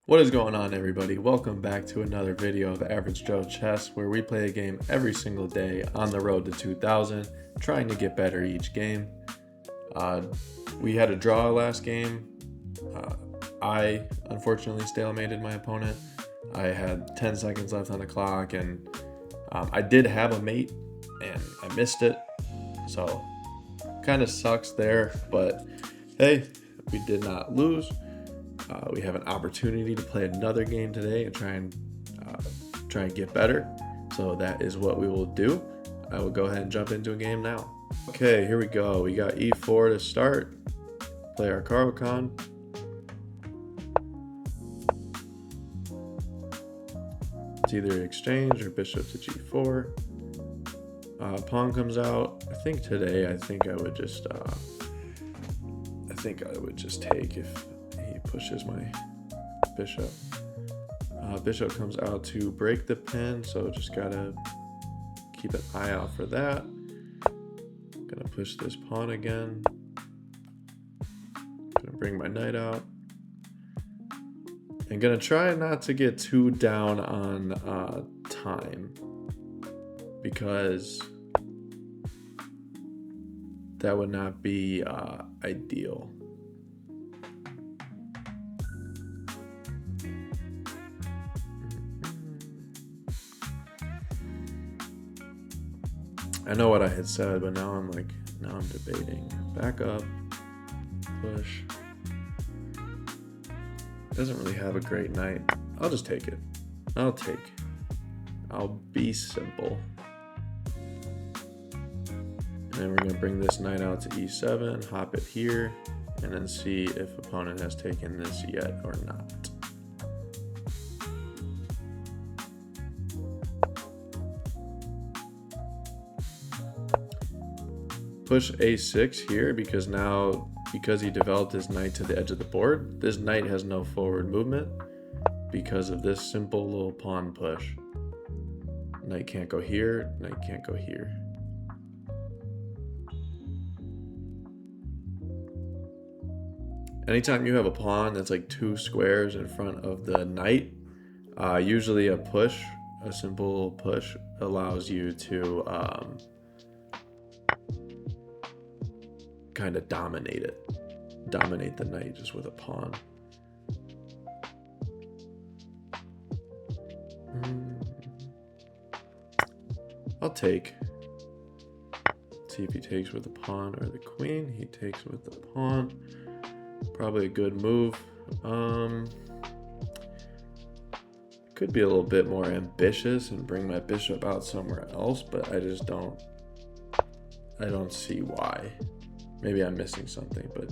What is going on, everybody? Welcome back to another video of Average Joe Chess, where we play a game every single day on the road to 2000, trying to get better each game. We had a draw last game. I unfortunately stalemated my opponent. I had 10 seconds left on the clock, and I did have a mate, and I missed it. So, kind of sucks there, but hey, we did not lose. We have an opportunity to play another game today and try and get better. So that is what we will do. I will go ahead and jump into a game now. Okay, here we go. We got e4 to start. Play our Caro-Kann. It's either exchange or bishop to g4. Pawn comes out. I think today, I think I would just take if he pushes my bishop. Bishop comes out to break the pin, so just gotta keep an eye out for that. Gonna push this pawn again. Gonna bring my knight out. And gonna try not to get too down on time, because that would not be ideal. I know what I had said, but now I'm debating. Back up, push. Doesn't really have a great knight. I'll just take it. I'll be simple. And then we're gonna bring this knight out to e7, hop it here, and then see if opponent has taken this yet or not. Push a6 here because he developed his knight to the edge of the board, this knight has no forward movement because of this simple little pawn push. Knight can't go here, knight can't go here. Anytime you have a pawn that's like 2 squares in front of the knight, usually a simple push allows you to kind of dominate the knight just with a pawn. I'll take. See if he takes with the pawn or the queen. He takes with the pawn. Probably a good move. Could be a little bit more ambitious and bring my bishop out somewhere else, but I don't see why. Maybe I'm missing something, but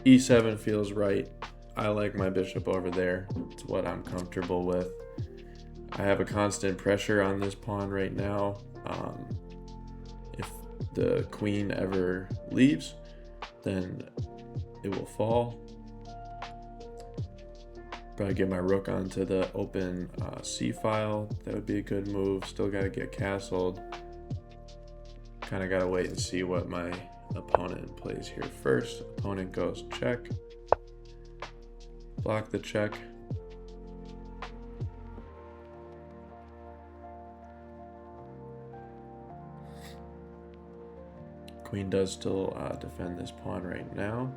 e7 feels right. I like my bishop over there. It's what I'm comfortable with. I have a constant pressure on this pawn right now. If the queen ever leaves, then it will fall. Probably get my rook onto the open c file. That would be a good move. Still got to get castled. Kind of got to wait and see what my opponent plays here first. Opponent goes check. Block the check. Queen does still defend this pawn right now.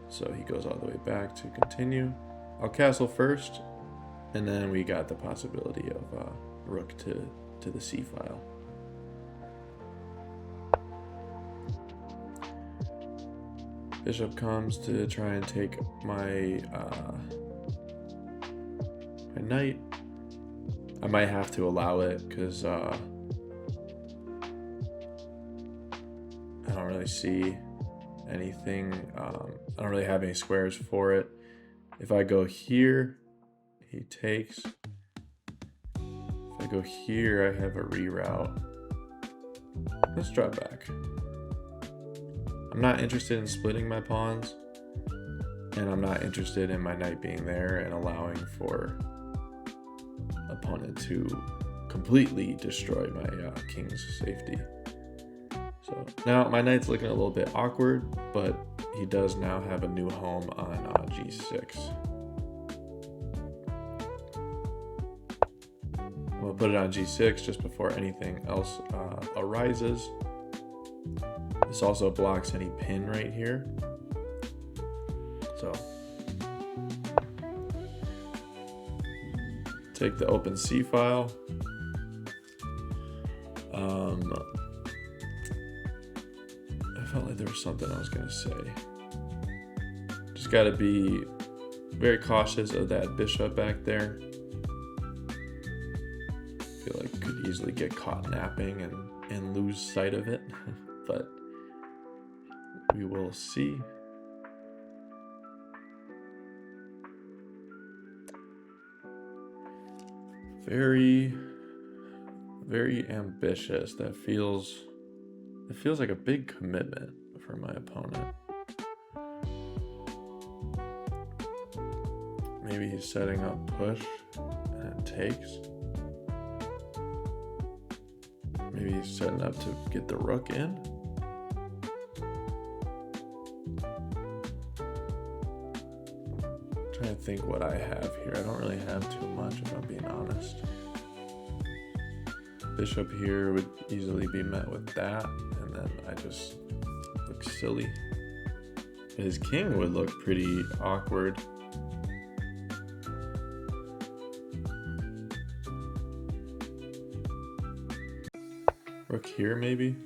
So he goes all the way back to continue. I'll castle first, and then we got the possibility of rook to the c file. Bishop comes to try and take my my knight. I might have to allow it because I don't really see anything. I don't really have any squares for it. If I go here, he takes. If I go here, I have a reroute. Let's drop back. I'm not interested in splitting my pawns, and I'm not interested in my knight being there and allowing for opponent to completely destroy my king's safety. So now my knight's looking a little bit awkward, but he does now have a new home on g6. We'll put it on g6 just before anything else arises. This also blocks any pin right here. So take the open C file. I felt like there was something I was gonna say. Just gotta be very cautious of that bishop back there. I feel like could easily get caught napping and lose sight of it, but we will see. Very, very ambitious. It feels like a big commitment for my opponent. Maybe he's setting up push and it takes. Maybe he's setting up to get the rook in. I'm trying to think what I have here. I don't really have too much, if I'm being honest. Bishop here would easily be met with that, and then I just look silly. His king would look pretty awkward. Rook here maybe?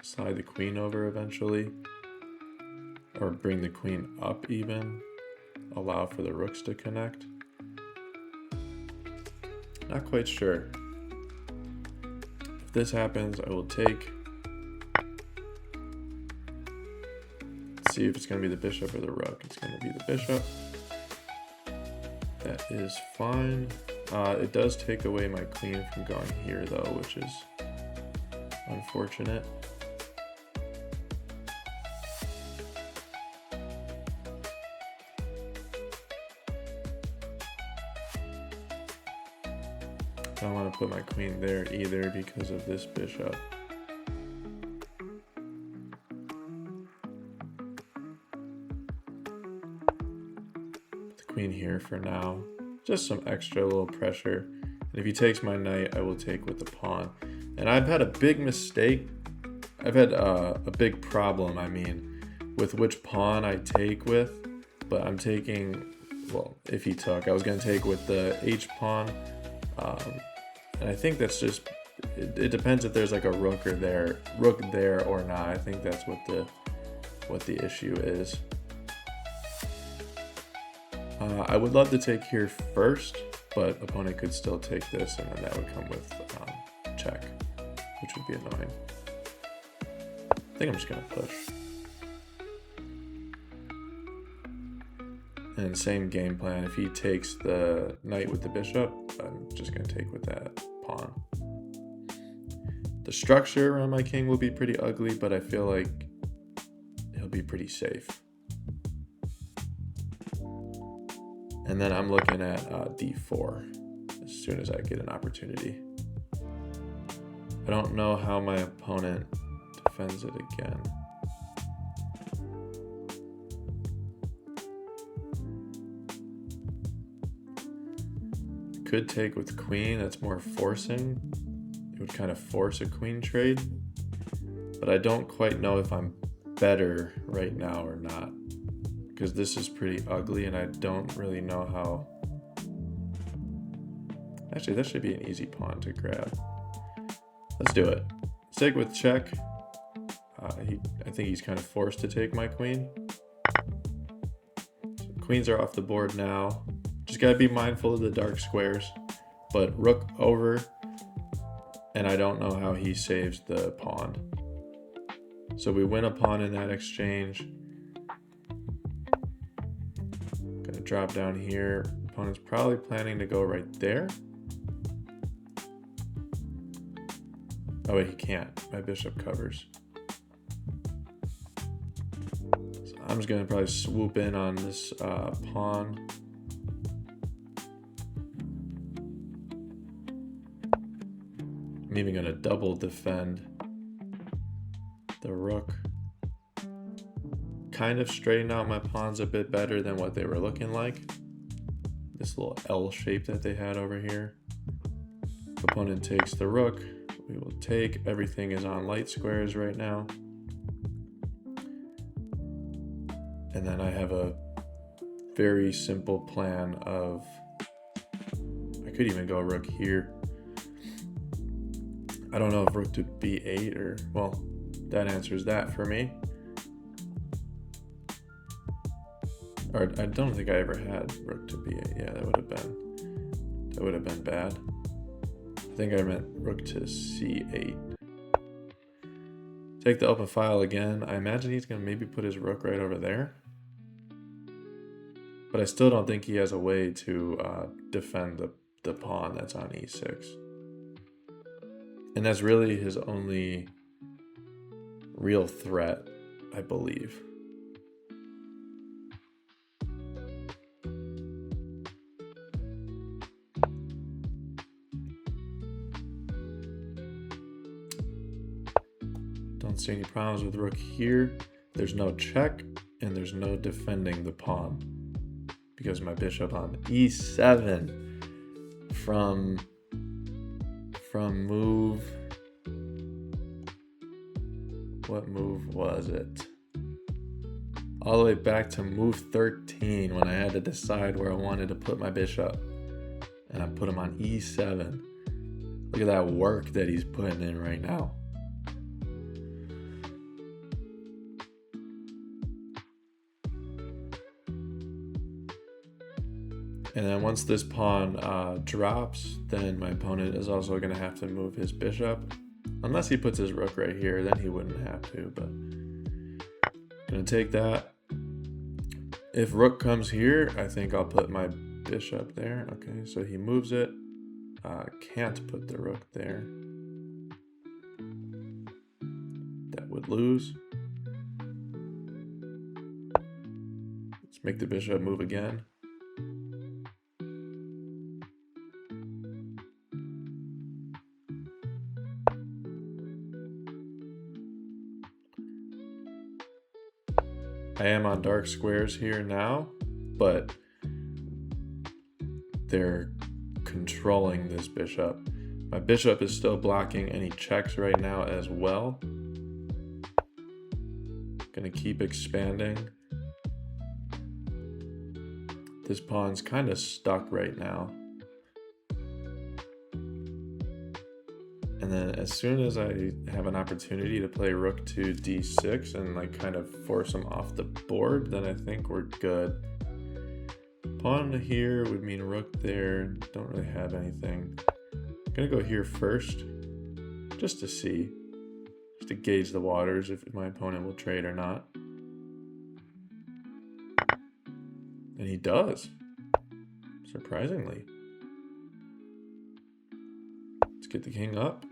Slide the queen over eventually. Or bring the queen up even. Allow for the rooks to connect. Not quite sure. If this happens, I will take. Let's see if it's going to be the bishop or the rook. It's going to be the bishop. That is fine. It does take away my queen from going here though, which is unfortunate. I don't want to put my queen there either because of this bishop. Put the queen here for now. Just some extra little pressure. And if he takes my knight, I will take with the pawn. And I've had a big mistake. I've had a big problem, I mean, with which pawn I take with. But I'm taking, well, if he took, I was going to take with the H pawn. And I think that's just, it depends if there's like a rook there or not. I think that's what the issue is. I would love to take here first, but opponent could still take this, and then that would come with check, which would be annoying. I think I'm just gonna push. And same game plan. If he takes the knight with the bishop, I'm just gonna take with that pawn. The structure around my king will be pretty ugly, but I feel like he'll be pretty safe. And then I'm looking at d4 as soon as I get an opportunity. I don't know how my opponent defends it again. Could take with queen, that's more forcing. It would kind of force a queen trade. But I don't quite know if I'm better right now or not, because this is pretty ugly and I don't really know how. Actually, that should be an easy pawn to grab. Let's do it. Let's take with check. I think he's kind of forced to take my queen. So queens are off the board now. Just gotta be mindful of the dark squares. But rook over, and I don't know how he saves the pawn. So we win a pawn in that exchange. Gonna drop down here. Opponent's probably planning to go right there. Oh wait, he can't. My bishop covers. So I'm just gonna probably swoop in on this pawn. I'm even gonna double defend the rook. kind of straighten out my pawns a bit better than what they were looking like. This little L shape that they had over here. Opponent takes the rook. We will take. Everything is on light squares right now. And then I have a very simple plan of, I could even go rook here. I don't know if rook to b8 or, well, that answers that for me. Or I don't think I ever had rook to b8. Yeah, that would have been bad. I think I meant rook to c8. Take the open file again. I imagine he's gonna maybe put his rook right over there. But I still don't think he has a way to defend the pawn that's on e6. And that's really his only real threat, I believe. Don't see any problems with rook here. There's no check, and there's no defending the pawn. Because my bishop on e7 from move, what move was it? All the way back to move 13 when I had to decide where I wanted to put my bishop. And I put him on e7. Look at that work that he's putting in right now. And then once this pawn drops, then my opponent is also going to have to move his bishop. Unless he puts his rook right here, then he wouldn't have to, but going to take that. If rook comes here, I think I'll put my bishop there. Okay, so he moves it. Can't put the rook there. That would lose. Let's make the bishop move again. I am on dark squares here now, but they're controlling this bishop. My bishop is still blocking any checks right now as well. Gonna keep expanding. This pawn's kind of stuck right now. And then as soon as I have an opportunity to play rook to d6 and like kind of force him off the board, then I think we're good. Pawn here would mean rook there. Don't really have anything. I'm gonna go here first, just to see, just to gauge the waters if my opponent will trade or not. And he does, surprisingly. Let's get the king up.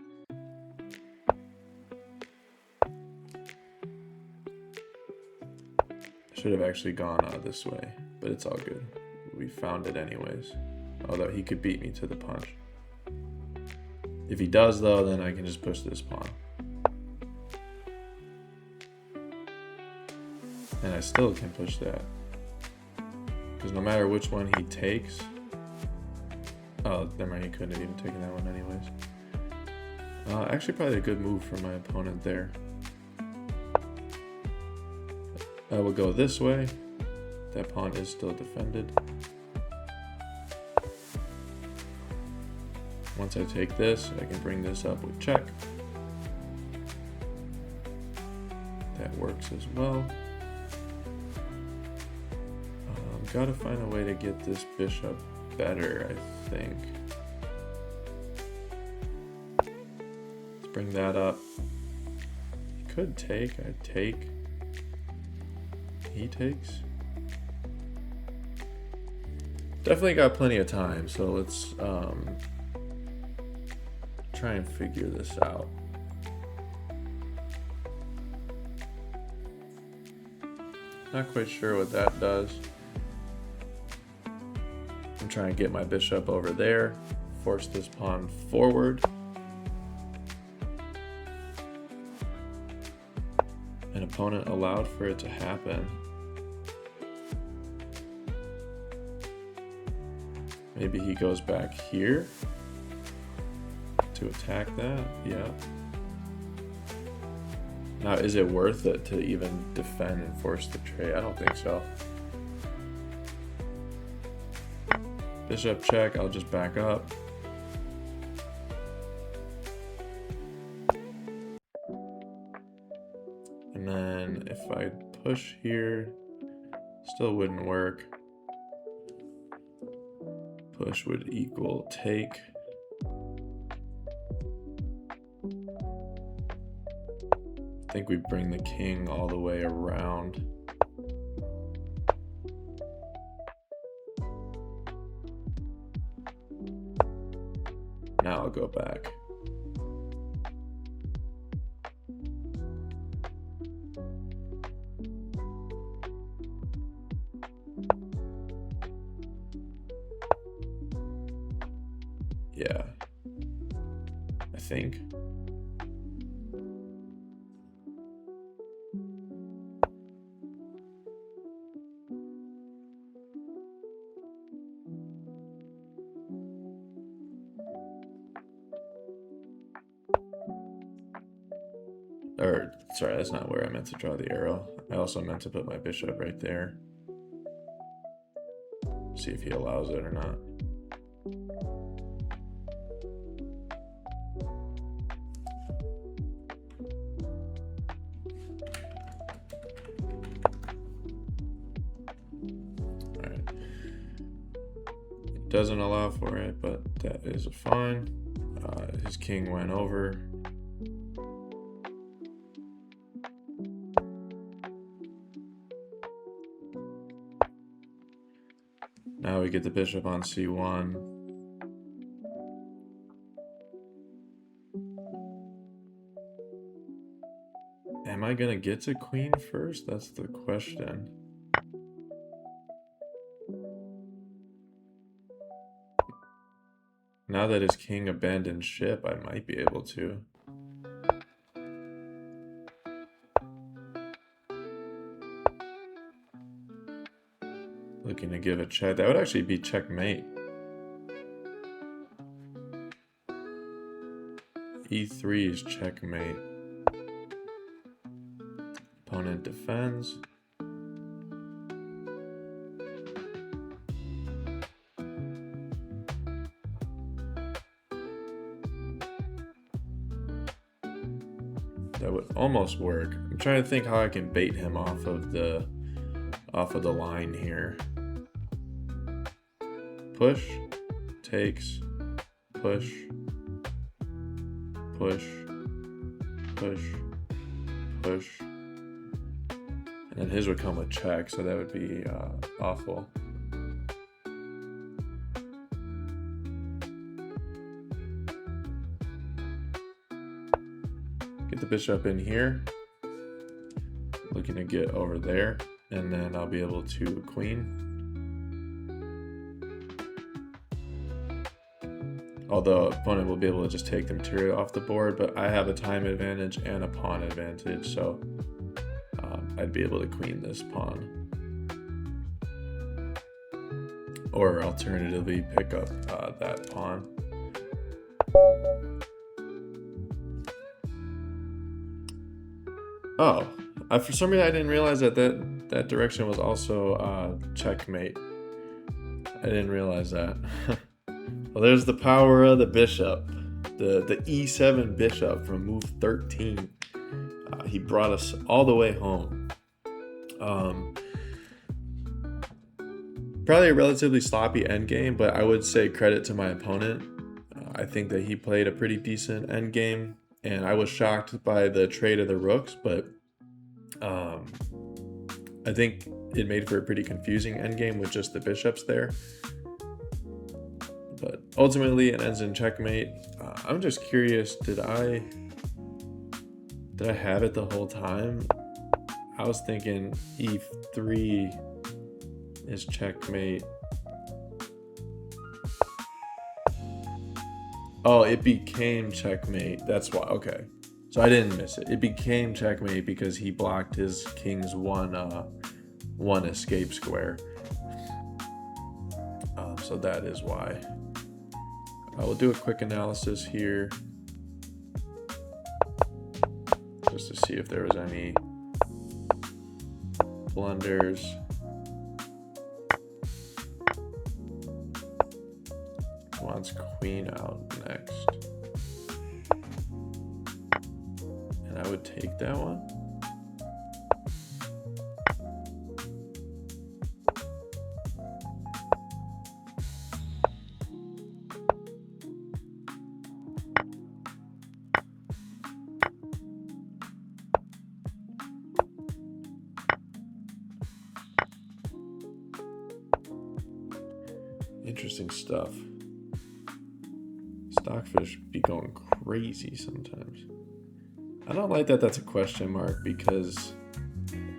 Should have actually gone this way, but it's all good. We found it anyways. Although he could beat me to the punch. If he does though, then I can just push this pawn. And I still can push that. Because no matter which one he takes... Oh, never mind, he couldn't have even taken that one anyways. Actually probably a good move for my opponent there. I will go this way. That pawn is still defended. Once I take this, I can bring this up with check. That works as well. Gotta find a way to get this bishop better, I think. Let's bring that up. Could take, I take. He takes. Definitely got plenty of time, so let's try and figure this out. Not quite sure what that does. I'm trying to get my bishop over there, force this pawn forward. An opponent allowed for it to happen. Maybe he goes back here to attack that. Yeah. Now, is it worth it to even defend and force the trade? I don't think so. Bishop check, I'll just back up. And then if I push here, still wouldn't work. Push would equal take. I think we bring the king all the way around. Now I'll go back. Yeah, I think. Or, sorry, that's not where I meant to draw the arrow. I also meant to put my bishop right there. See if he allows it or not. Alright. It doesn't allow for it, but that is fine. His king went over. Now we get the bishop on c1. Am I gonna get to queen first? That's the question. Now that his king abandoned ship, I might be able to. Looking to give a check. That would actually be checkmate. E3 is checkmate. Opponent defends. That would almost work. I'm trying to think how I can bait him off of the line here. Push, takes, push, push, push, push. And then his would come with check, so that would be awful. Get the bishop in here. Looking to get over there, and then I'll be able to queen. Although opponent will be able to just take the material off the board, but I have a time advantage and a pawn advantage, so I'd be able to queen this pawn. Or alternatively, pick up that pawn. Oh, for some reason I didn't realize that that direction was also checkmate. I didn't realize that. Well, there's the power of the bishop. The e7 bishop from move 13. He brought us all the way home. Probably a relatively sloppy endgame, but I would say credit to my opponent. I think that he played a pretty decent endgame, and I was shocked by the trade of the rooks, but I think it made for a pretty confusing endgame with just the bishops there. But ultimately, it ends in checkmate. I'm just curious, did I have it the whole time? I was thinking e3 is checkmate. Oh, it became checkmate. That's why. Okay. So I didn't miss it. It became checkmate because he blocked his king's one escape square. So that is why. I will do a quick analysis here just to see if there was any blunders. Wants queen out next. And I would take that one. Interesting stuff. Stockfish be going crazy sometimes. I don't like that that's a question mark because,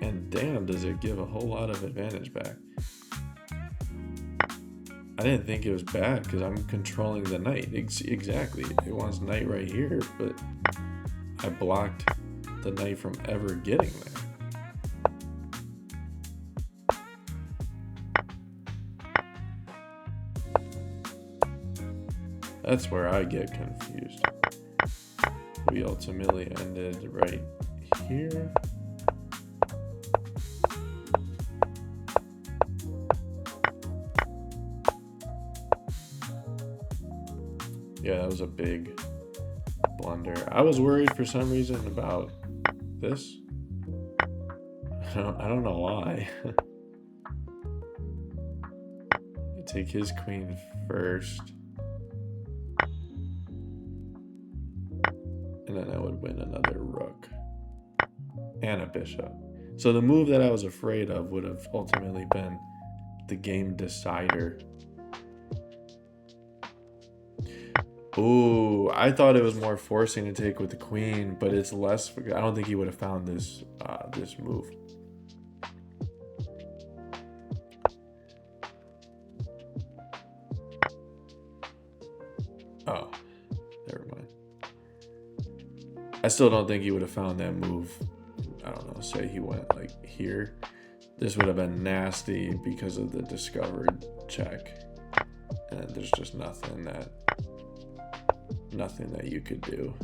and damn, does it give a whole lot of advantage back. I didn't think it was bad because I'm controlling the knight. Exactly. It wants knight right here, but I blocked the knight from ever getting there. That's where I get confused. We ultimately ended right here. Yeah, that was a big blunder. I was worried for some reason about this. I don't know why. I take his queen first. And then I would win another rook and a bishop. So the move that I was afraid of would have ultimately been the game decider. Ooh, I thought it was more forcing to take with the queen, but it's less. I don't think he would have found this this move. Oh, never mind. I still don't think he would have found that move. I don't know, say he went like here. This would have been nasty because of the discovered check. And there's just nothing that you could do.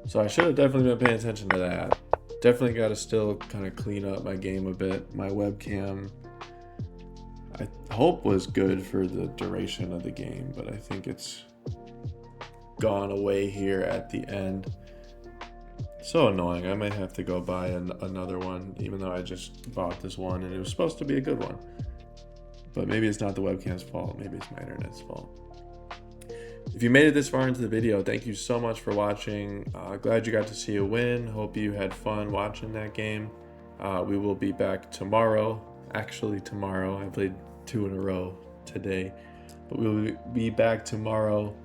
So I should have definitely been paying attention to that. Definitely got to still kind of clean up my game a bit. My webcam, I hope, was good for the duration of the game, but I think it's gone away here at the end. So annoying. I might have to go buy another one, even though I just bought this one and it was supposed to be a good one. But maybe it's not the webcam's fault. Maybe it's my internet's fault. If you made it this far into the video, thank you so much for watching. Glad you got to see a win. Hope you had fun watching that game. We will be back tomorrow. Actually, tomorrow. I played 2 in a row today. But we will be back tomorrow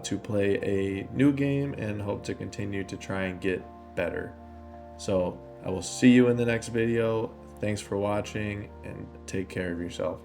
to play a new game and hope to continue to try and get better. So I will see you in the next video. Thanks for watching and take care of yourself.